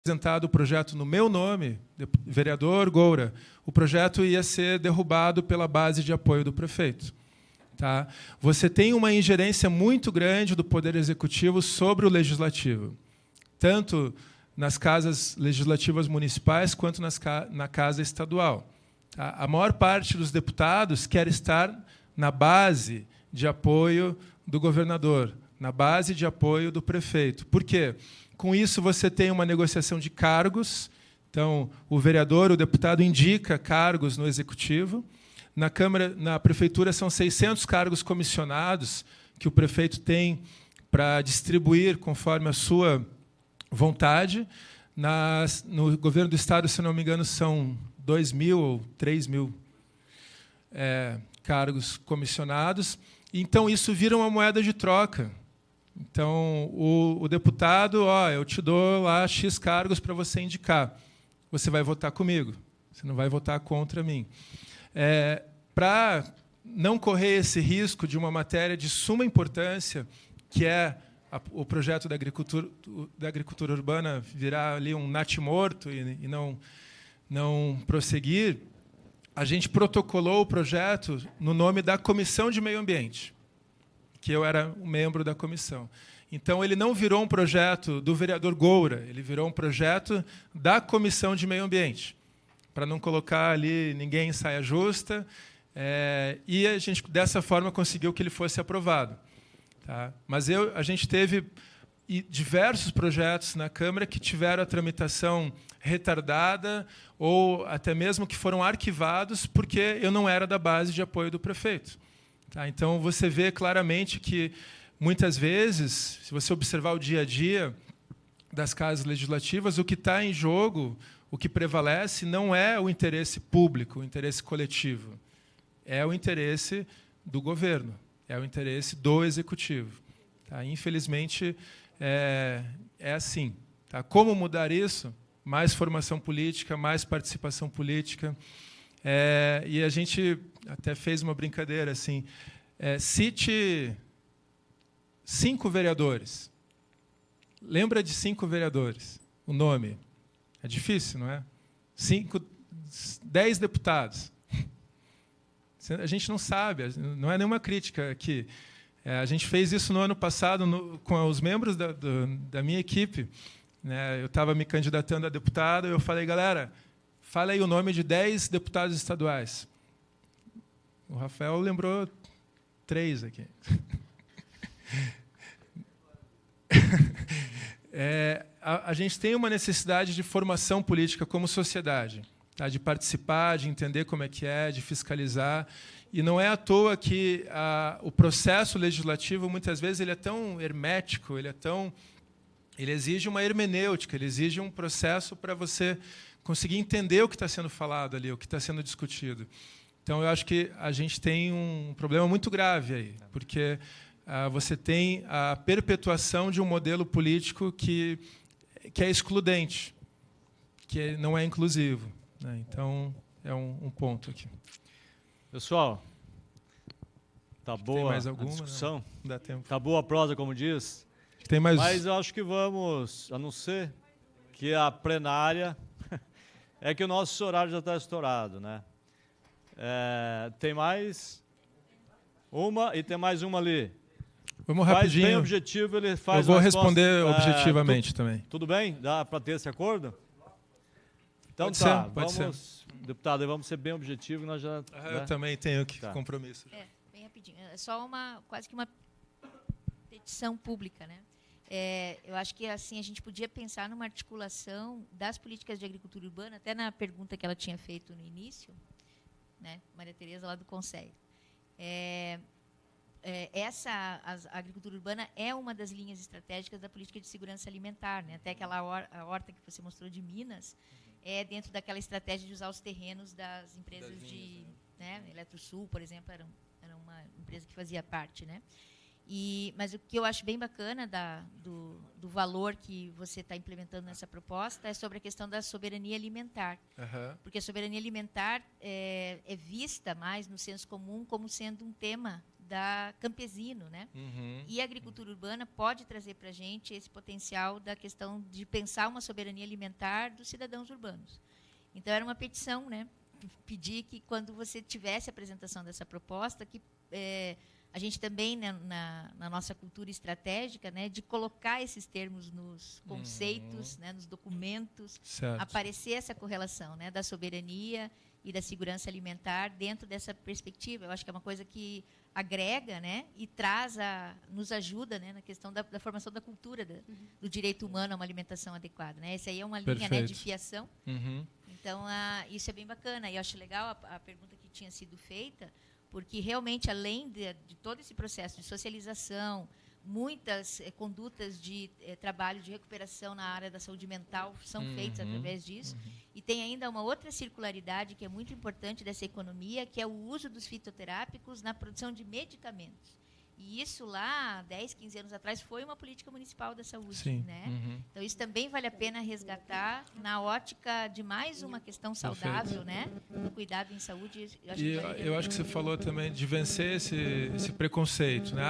apresentado o projeto no meu nome, vereador Goura, o projeto ia ser derrubado pela base de apoio do prefeito. Tá? Você tem uma ingerência muito grande do Poder Executivo sobre o Legislativo, tanto nas casas legislativas municipais quanto na casa estadual. Tá? A maior parte dos deputados quer estar na base de apoio do governador, na base de apoio do prefeito. Por quê? Com isso, você tem uma negociação de cargos. Então, o vereador, o deputado, indica cargos no Executivo. Na Câmara, na Prefeitura, são 600 cargos comissionados que o prefeito tem para distribuir conforme a sua vontade. No governo do Estado, se não me engano, são 2.000 ou 3.000 cargos comissionados. Então, isso vira uma moeda de troca. Então, o deputado, eu te dou lá X cargos para você indicar. Você vai votar comigo, você não vai votar contra mim. Para não correr esse risco de uma matéria de suma importância, que é o projeto da agricultura urbana virar ali um natimorto e não prosseguir, a gente protocolou o projeto no nome da Comissão de Meio Ambiente, que eu era um membro da comissão. Então, ele não virou um projeto do vereador Goura, ele virou um projeto da Comissão de Meio Ambiente, para não colocar ali ninguém em saia justa, e a gente, dessa forma, conseguiu que ele fosse aprovado. Tá? Mas a gente teve diversos projetos na Câmara que tiveram a tramitação retardada ou até mesmo que foram arquivados porque eu não era da base de apoio do prefeito. Tá? Então, você vê claramente que, muitas vezes, se você observar o dia a dia das casas legislativas, o que está em jogo, o que prevalece, não é o interesse público, o interesse coletivo. É o interesse do governo, é o interesse do executivo. Tá? Infelizmente, é assim. Tá? Como mudar isso? Mais formação política, mais participação política. E a gente até fez uma brincadeira assim: cite 5 vereadores. Lembra de 5 vereadores? O nome. É difícil, não é? 10 deputados. A gente não sabe, não é nenhuma crítica aqui. A gente fez isso no ano passado com os membros da minha equipe. Né? Eu estava me candidatando a deputado e eu falei, galera, fala aí o nome de 10 deputados estaduais. O Rafael lembrou 3 aqui. A gente tem uma necessidade de formação política como sociedade, tá? De participar, de entender como é que de fiscalizar. E não é à toa que o processo legislativo, muitas vezes, ele é tão hermético, ele exige uma hermenêutica, ele exige um processo para você conseguir entender o que está sendo falado ali, o que está sendo discutido. Então, eu acho que a gente tem um problema muito grave aí, porque você tem a perpetuação de um modelo político que é excludente, que não é inclusivo. Né? Então, é um ponto aqui. Pessoal, tá boa mais alguma, a discussão? Não dá tempo. Tá boa a prosa, como diz? Tem mais... Mas eu acho que vamos, a não ser que a plenária... é que o nosso horário já está estourado, né? Tem mais uma e tem mais uma ali. Vamos rapidinho. Bem objetivo, ele faz... Eu vou responder objetivamente também. Tudo bem? Dá para ter esse acordo? Então pode ser. Deputado, vamos ser bem objetivos. Nós já, eu também tenho compromisso. Bem rapidinho. É só quase que uma petição pública, né? Eu acho que assim a gente podia pensar numa articulação das políticas de agricultura urbana, até na pergunta que ela tinha feito no início, né? Maria Tereza, lá do Conselho. A agricultura urbana é uma das linhas estratégicas da política de segurança alimentar, né? Até aquela horta que você mostrou de Minas, dentro daquela estratégia de usar os terrenos das empresas né? Eletrosul, por exemplo, era uma empresa que fazia parte, né? Mas o que eu acho bem bacana do valor que você está implementando nessa proposta é sobre a questão da soberania alimentar. Uhum. Porque a soberania alimentar é vista mais no senso comum como sendo um tema campesino, né? E a agricultura urbana pode trazer para a gente esse potencial da questão de pensar uma soberania alimentar dos cidadãos urbanos. Então, era uma petição, né? Pedir que, quando você tivesse a apresentação dessa proposta, que a gente também, né, na nossa cultura estratégica, né, de colocar esses termos nos conceitos, né, nos documentos, certo. Aparecer essa correlação, né, da soberania e da segurança alimentar dentro dessa perspectiva. Eu acho que é uma coisa que agrega, né, e nos ajuda, né, na questão da formação da cultura do direito humano a uma alimentação adequada. Né? Essa aí é uma linha, né, de fiação. Então, isso é bem bacana. E eu acho legal a pergunta que tinha sido feita, porque realmente, além de todo esse processo de socialização, muitas condutas de trabalho de recuperação na área da saúde mental são feitas através disso. E tem ainda uma outra circularidade que é muito importante dessa economia, que é o uso dos fitoterápicos na produção de medicamentos. E isso lá, 10, 15 anos atrás, foi uma política municipal da saúde. Sim. Né? Então, isso também vale a pena resgatar na ótica de mais uma questão saudável, né? Do cuidado em saúde. Eu acho que você falou também de vencer esse preconceito. Né?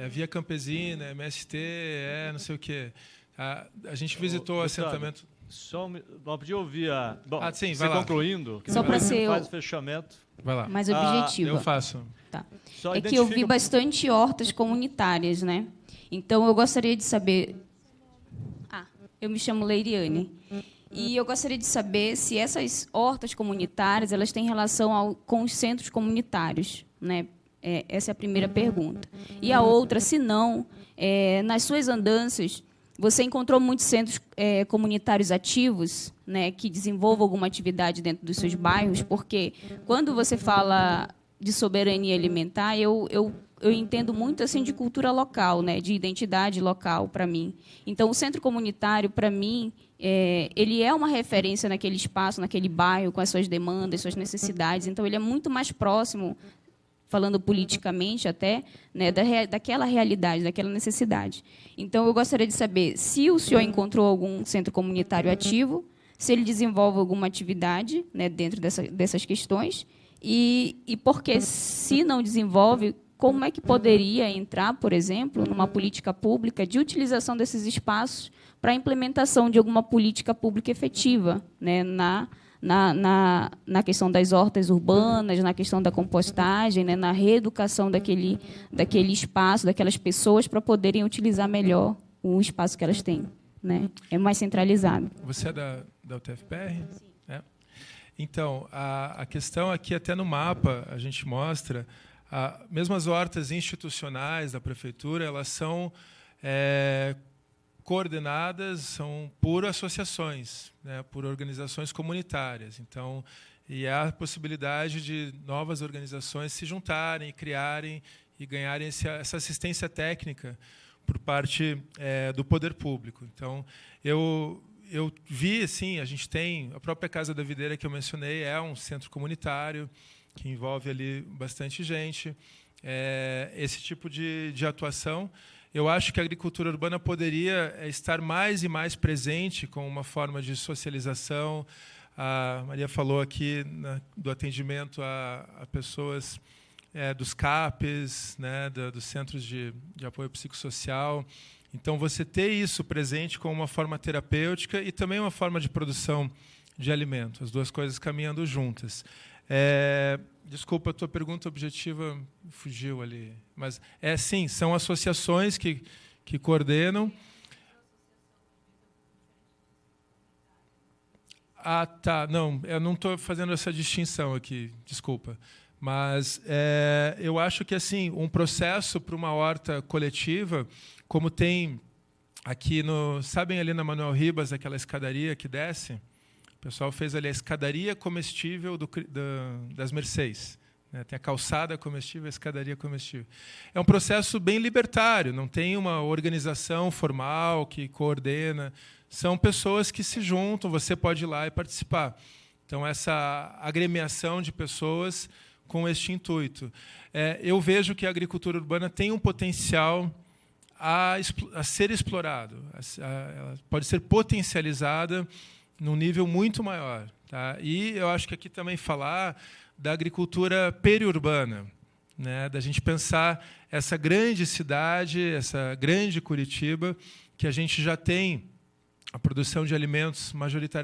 É via campesina, é MST, não sei o quê. A gente visitou o assentamento... Só podia ouvir Bom, sim, você concluindo, só para ser faz o fechamento. Vai lá. Mais objetiva. Eu faço. Tá. É que eu vi um bastante hortas comunitárias, né? Então, eu gostaria de saber... eu me chamo Leiriane. E eu gostaria de saber se essas hortas comunitárias elas têm relação com os centros comunitários, né? Essa é a primeira pergunta. E a outra, se não, nas suas andanças, você encontrou muitos centros comunitários ativos, né, que desenvolvam alguma atividade dentro dos seus bairros? Porque, quando você fala de soberania alimentar, eu entendo muito assim de cultura local, né, de identidade local para mim. Então, o centro comunitário, para mim, ele é uma referência naquele espaço, naquele bairro, com as suas demandas, suas necessidades. Então, ele é muito mais próximo, falando politicamente até, né, daquela realidade, daquela necessidade. Então, eu gostaria de saber se o senhor encontrou algum centro comunitário ativo, se ele desenvolve alguma atividade, né, dentro dessas questões, e porque, se não desenvolve, como é que poderia entrar, por exemplo, numa política pública de utilização desses espaços para a implementação de alguma política pública efetiva, né, na questão das hortas urbanas, na questão da compostagem, né, na reeducação daquele espaço, daquelas pessoas, para poderem utilizar melhor o espaço que elas têm. Né? É mais centralizado. Você é da UTFPR? Sim. Então, a questão aqui, até no mapa, a gente mostra, mesmo as hortas institucionais da prefeitura, elas são coordenadas, são por associações, né, por organizações comunitárias. Então, e há a possibilidade de novas organizações se juntarem, criarem e ganharem essa assistência técnica por parte do poder público. Então, eu vi, assim, a gente tem a própria Casa da Videira que eu mencionei, é um centro comunitário que envolve ali bastante gente. Esse tipo de atuação, eu acho que a agricultura urbana poderia estar mais e mais presente com uma forma de socialização. A Maria falou aqui do atendimento a pessoas dos CAPs, né, dos Centros de Apoio Psicossocial. Então, você ter isso presente como uma forma terapêutica e também uma forma de produção de alimento, as duas coisas caminhando juntas. Desculpa, a tua pergunta objetiva fugiu ali. Mas, sim, são associações que coordenam. Tá. Não, eu não estou fazendo essa distinção aqui, desculpa. Mas eu acho que, assim, um processo para uma horta coletiva, como tem aqui sabem ali na Manuel Ribas, aquela escadaria que desce? O pessoal fez ali a escadaria comestível das Mercês. Né? Tem a calçada comestível e a escadaria comestível. É um processo bem libertário, não tem uma organização formal que coordena. São pessoas que se juntam, você pode ir lá e participar. Então, essa agremiação de pessoas com este intuito. Eu vejo que a agricultura urbana tem um potencial a ser explorado. Ela pode ser potencializada num nível muito maior. Tá? E eu acho que aqui também falar da agricultura periurbana. né, da gente pensar essa grande cidade, essa grande Curitiba, que a gente já tem a produção de alimentos majoritariamente